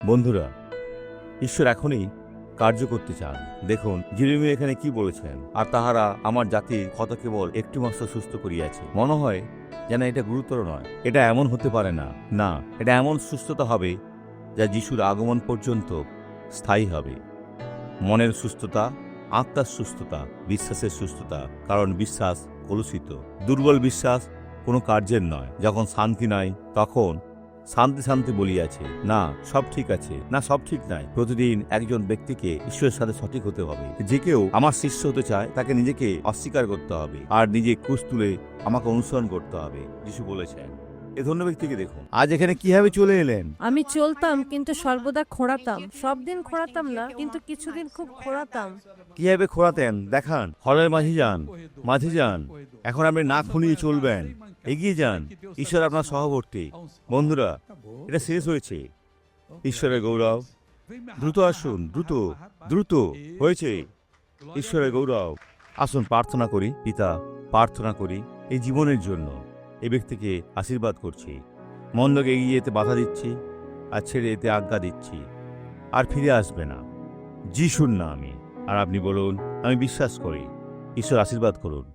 বন্ধুরা, ঈশ্বর এখনই কার্য করতে চান। দেখুন যিরমিয়া এখানে কি বলেছেন, আর তাহারা আমার জাতির ক্ষত কেবল একটু মাত্র সুস্থ করিয়াছে। মনে হয় যেন এটা গুরুতর নয়। এটা এমন হতে পারে না। না, এটা এমন সুস্থতা হবে যা যিশুর আগমন পর্যন্ত স্থায়ী হবে। মনের সুস্থতা, আত্মার সুস্থতা, বিশ্বাসের সুস্থতা। কারণ বিশ্বাস কলুষিত। দুর্বল বিশ্বাস কোনো কার্যের নয়। যখন শান্তি নাই তখন শান্তি শান্তি বলিয়াছে, না সব ঠিক আছে, না সব ঠিক নাই। প্রতিদিন একজন ব্যক্তিকে ঈশ্বরের সাথে সঠিক হতে হবে। যে কেউ আমার শিষ্য হতে চায় তাকে নিজেকে অস্বীকার করতে হবে আর নিজে ক্রুশ তুলে আমাকে অনুসরণ করতে হবে, যিশু বলেছেন। এ ধন্য ব্যক্তিকে দেখুন আজ এখানে কিভাবে চলে এলেন। আমি চলতাম কিন্তু সর্বদা খোঁড়াতাম। সব দিন খোঁড়াতাম না, কিন্তু কিছুদিন খুব খোঁড়াতাম। কিভাবে খোঁড়াতেন দেখান। হলের মাঝে যান। এখন আপনি না খুলিয়ে চলবেন। এগিয়ে যান। ঈশ্বর আপনার সহবর্তী। বন্ধুরা, এটা শেষ হয়েছে। ঈশ্বরের গৌরব। দ্রুত আসুন, দ্রুত দ্রুত হয়েছে। ঈশ্বরের গৌরব। আসুন প্রার্থনা করি। পিতা, প্রার্থনা করি এই জীবনের জন্য। এই ব্যক্তিকে আশীর্বাদ করছি। মন্দকে এগিয়ে যেতে বাধা দিচ্ছি আর ছেড়ে যেতে আজ্ঞা দিচ্ছি। আর ফিরে আসবে না। যিশুর নামে। আর আপনি বলুন, আমি বিশ্বাস করি। ঈশ্বর আশীর্বাদ করুন।